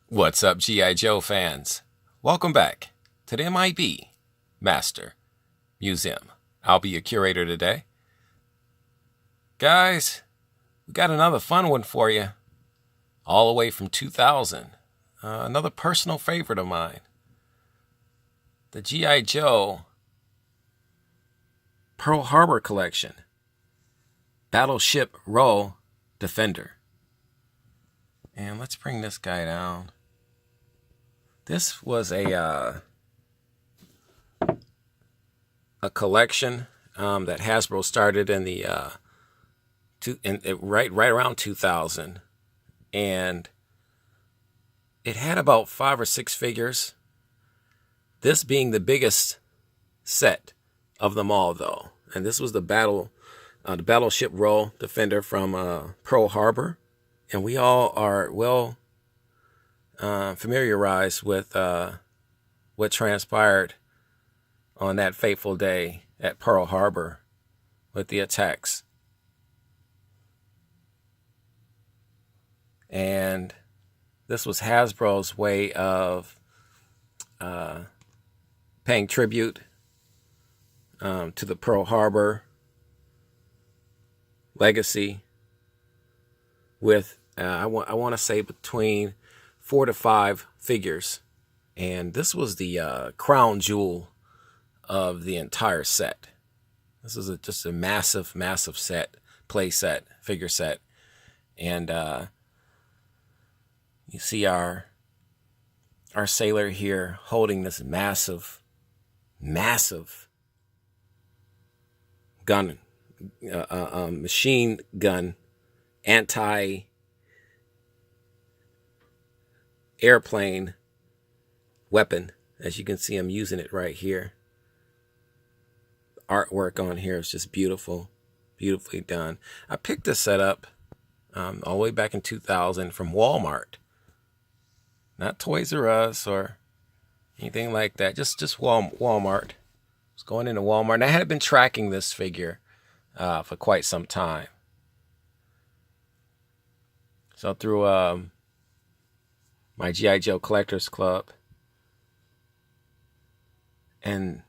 What's up, G.I. Joe fans? Welcome back to the M.I.B. Master Museum. I'll be your curator today. Guys, we got another fun one for you, all the way from 2000. Another personal favorite of mine. The G.I. Joe Pearl Harbor Collection. Battleship Row Defender. And let's bring this guy down. This was a collection that Hasbro started in the right around 2000, and it had about 5 or 6 figures. This being the biggest set of them all, though, and this was the Battleship Row Defender from Pearl Harbor, and we all are well familiarized with what transpired on that fateful day at Pearl Harbor with the attacks. And this was Hasbro's way of paying tribute to the Pearl Harbor legacy with, I want to say, between 4 to 5 figures. And this was the crown jewel of the entire set. This is just a massive, massive set, play set, figure set. And you see our sailor here holding this massive, massive gun, machine gun, anti-airplane weapon. As you can see, I'm using it right here. The artwork on here is just beautiful, beautifully done. I picked this set up all the way back in 2000 from Walmart. Not Toys R Us or anything like that. Just Walmart. I was going into Walmart, and I had been tracking this figure for quite some time. So through my G.I. Joe Collectors Club, and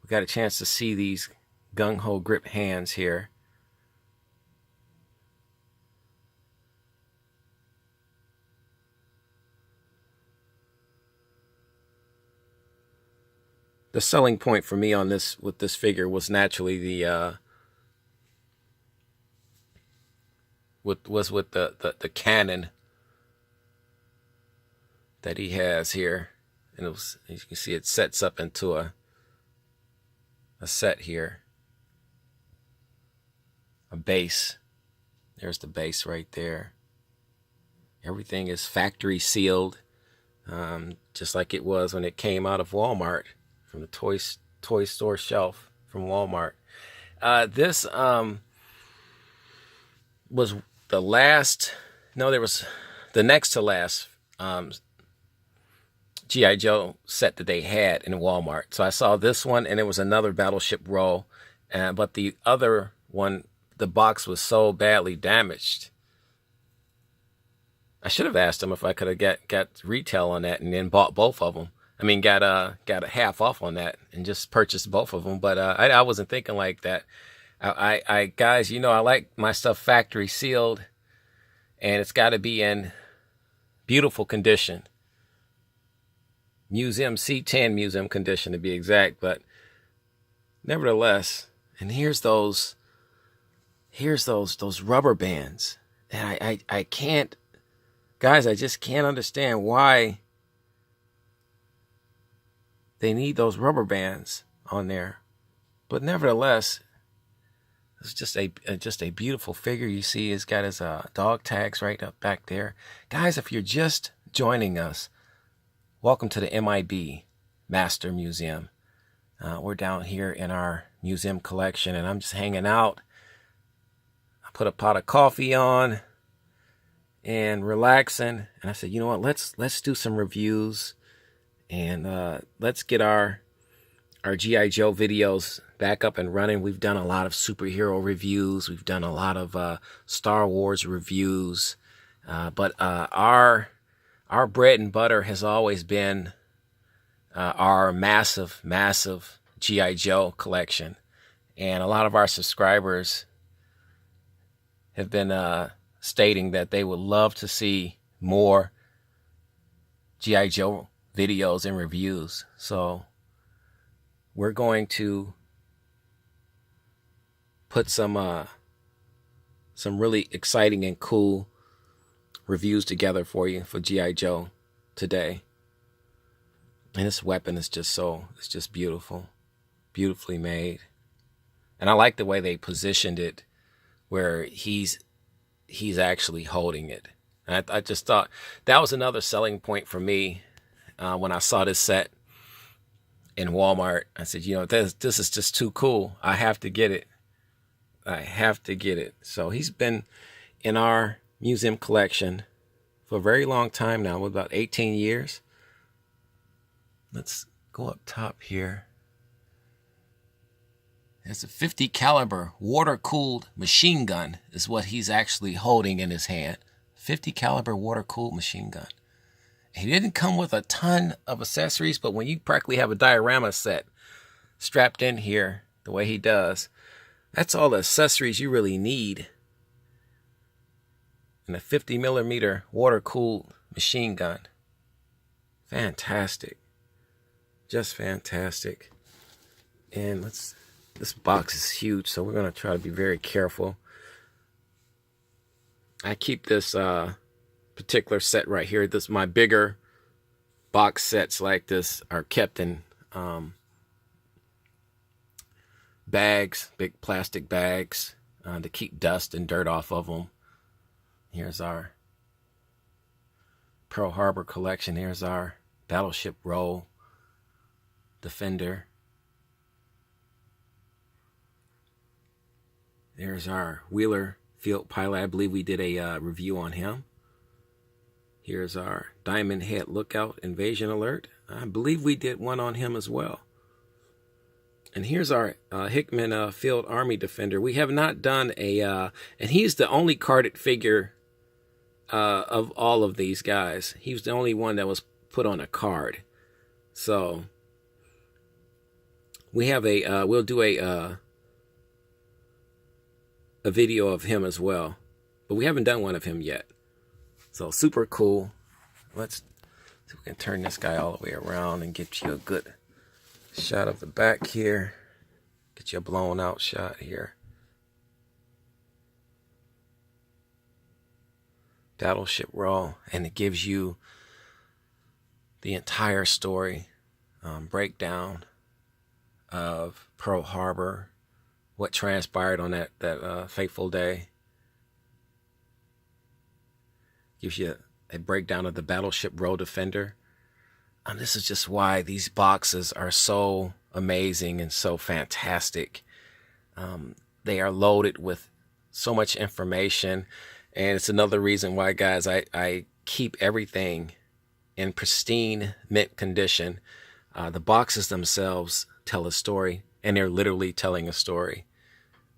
we got a chance to see these gung-ho grip hands here. The selling point for me on this with this figure was naturally the with the cannon that he has here, and it was, as you can see, it sets up into a set here, a base. There's the base right there. Everything is factory sealed, just like it was when it came out of Walmart, from the toy store shelf from Walmart. This was the last, no, there was the next to last G.I. Joe set that they had in Walmart. So I saw this one, and it was another Battleship Row, but the other one, the box was so badly damaged. I should have asked him if I could have got retail on that and then bought both of them. I mean, got a half off on that and just purchased both of them. But I wasn't thinking like that. I guys, you know, I like my stuff factory sealed, and it's got to be in beautiful condition. Museum C10 museum condition to be exact, but nevertheless. And here's those rubber bands, and I can't, guys, I just can't understand why they need those rubber bands on there. But nevertheless, it's just a beautiful figure. You see, he's got his dog tags right up back there. Guys, if you're just joining us, welcome to the M.I.B. Master Museum. We're down here in our museum collection, and I'm just hanging out. I put a pot of coffee on and relaxing, and I said, you know what, let's do some reviews, and let's get our G.I. Joe videos back up and running. We've done a lot of superhero reviews. We've done a lot of Star Wars reviews. But our our bread and butter has always been our massive, massive G.I. Joe collection. And a lot of our subscribers have been stating that they would love to see more G.I. Joe videos and reviews. So we're going to put some really exciting and cool reviews together for you for G.I. Joe today. And this weapon is just it's just beautiful, beautifully made. And I like the way they positioned it where he's actually holding it. And I just thought that was another selling point for me when I saw this set in Walmart. I said, you know, this is just too cool. I have to get it. I have to get it. So he's been in our museum collection for a very long time now, with about 18 years. Let's go up top here. It's a 50 caliber water-cooled machine gun is what he's actually holding in his hand. 50 caliber water-cooled machine gun. He didn't come with a ton of accessories, but when you practically have a diorama set strapped in here the way he does, that's all the accessories you really need in a 50 millimeter water-cooled machine gun. Fantastic. Just fantastic. And this box is huge, so we're going to try to be very careful. I keep this particular set right here. My bigger box sets like this are kept in bags, big plastic bags, to keep dust and dirt off of them. Here's our Pearl Harbor collection. Here's our Battleship roll Defender. There's our Wheeler Field Pilot. I believe we did a review on him. Here's our Diamond Head Lookout Invasion Alert. I believe we did one on him as well. And here's our Hickman Field Army Defender. We have not done and he's the only carded figure of all of these guys. He was the only one that was put on a card. So we have we'll do a video of him as well, but we haven't done one of him yet. So super cool. Let's see if we can turn this guy all the way around and get you a good shot of the back here. Get you a blown out shot here. Battleship roll, and it gives you the entire story, breakdown of Pearl Harbor, what transpired on that fateful day. Gives you a breakdown of the Battleship roll Defender. And this is just why these boxes are so amazing and so fantastic. They are loaded with so much information. And it's another reason why, guys, I keep everything in pristine mint condition. The boxes themselves tell a story, and they're literally telling a story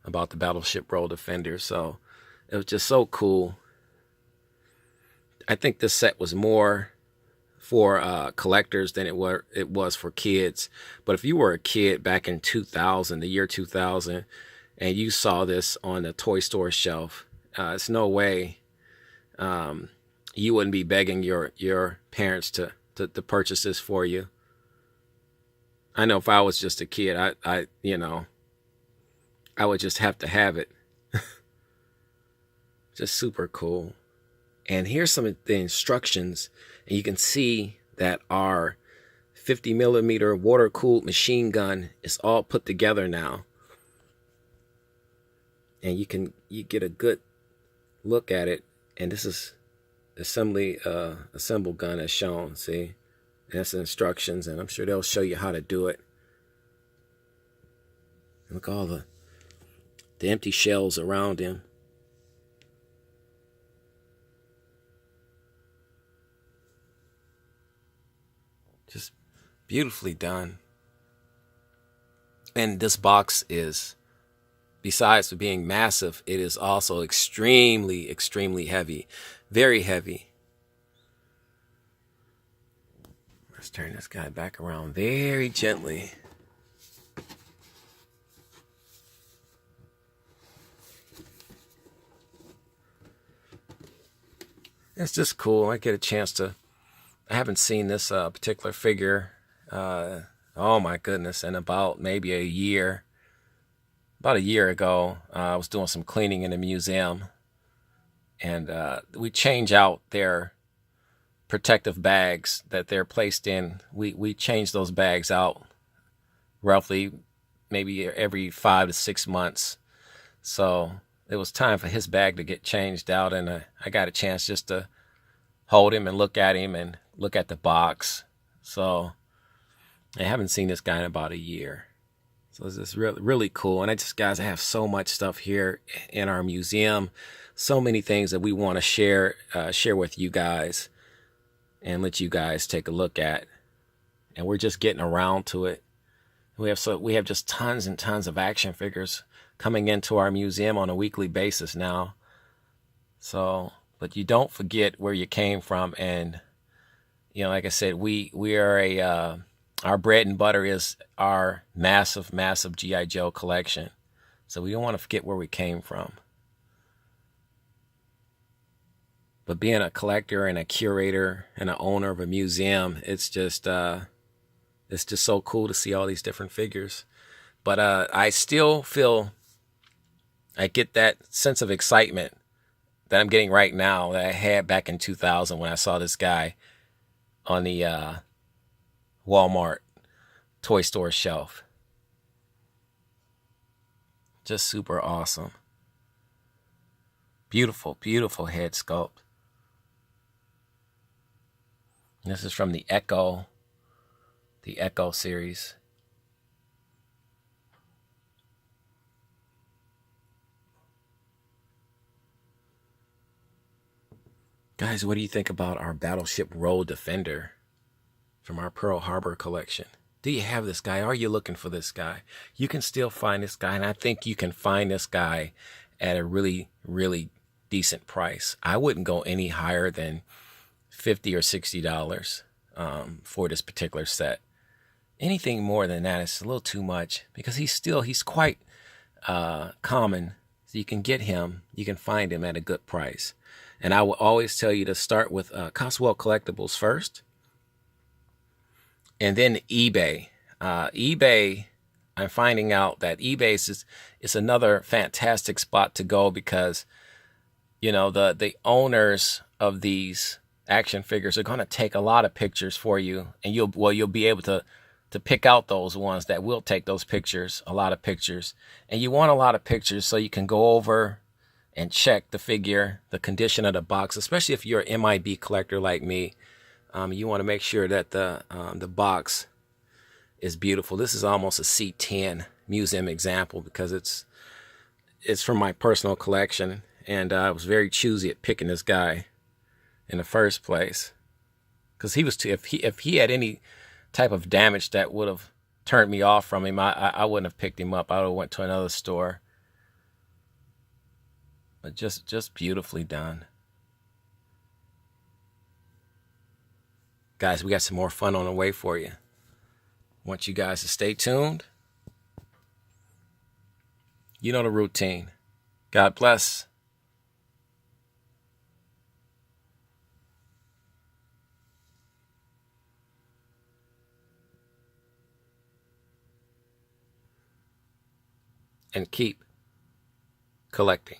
about the Battleship roll Defender. So it was just so cool. I think this set was more for collectors than it was for kids. But if you were a kid back in 2000, the year 2000, and you saw this on the toy store shelf, it's no way you wouldn't be begging your parents to purchase this for you. I know if I was just a kid, I would just have to have it. Just super cool. And here's some of the instructions, and you can see that our 50 millimeter water-cooled machine gun is all put together now. And you get a good look at it, and this is assemble gun as shown. See, and that's the instructions, and I'm sure they'll show you how to do it. And look at all the empty shells around him. Just beautifully done. And this box is, besides being massive, it is also extremely, extremely heavy. Very heavy. Let's turn this guy back around very gently. It's just cool. I get a chance to. I haven't seen this particular figure. Oh my goodness! In about maybe a year. About a year ago, I was doing some cleaning in the museum, and we change out their protective bags that they're placed in. We change those bags out roughly maybe every 5 to 6 months. So it was time for his bag to get changed out, and I got a chance just to hold him and look at him and look at the box. So I haven't seen this guy in about a year. So this is really, really cool. And guys, I have so much stuff here in our museum. So many things that we want to share with you guys and let you guys take a look at. And we're just getting around to it. We have just tons and tons of action figures coming into our museum on a weekly basis now. So, but you don't forget where you came from. And, like I said, we are our bread and butter is our massive, massive G.I. Joe collection. So we don't want to forget where we came from. But being a collector and a curator and an owner of a museum, it's just so cool to see all these different figures. But I still feel I get that sense of excitement that I'm getting right now that I had back in 2000 when I saw this guy on the Walmart toy store shelf. Just super awesome. Beautiful, beautiful head sculpt. This is from the Echo series. Guys, what do you think about our Battleship Road Defender from our Pearl Harbor collection? Do you have this guy? Are you looking for this guy? You can still find this guy, and I think you can find this guy at a really, really decent price. I wouldn't go any higher than $50 or $60 for this particular set. Anything more than that is a little too much because he's quite common. So you can get him, you can find him at a good price. And I will always tell you to start with Coswell Collectibles first, and then eBay. eBay, I'm finding out that eBay is another fantastic spot to go because, the owners of these action figures are going to take a lot of pictures for you, and you'll be able to pick out those ones that will take those pictures, a lot of pictures. And you want a lot of pictures so you can go over and check the figure, the condition of the box, especially if you're an M.I.B collector like me. You want to make sure that the box is beautiful. This is almost a C10 museum example because it's from my personal collection, and I was very choosy at picking this guy in the first place because if he had any type of damage that would have turned me off from him, I wouldn't have picked him up. I would have went to another store. But just beautifully done. Guys, we got some more fun on the way for you. Want you guys to stay tuned. You know the routine. God bless. And keep collecting.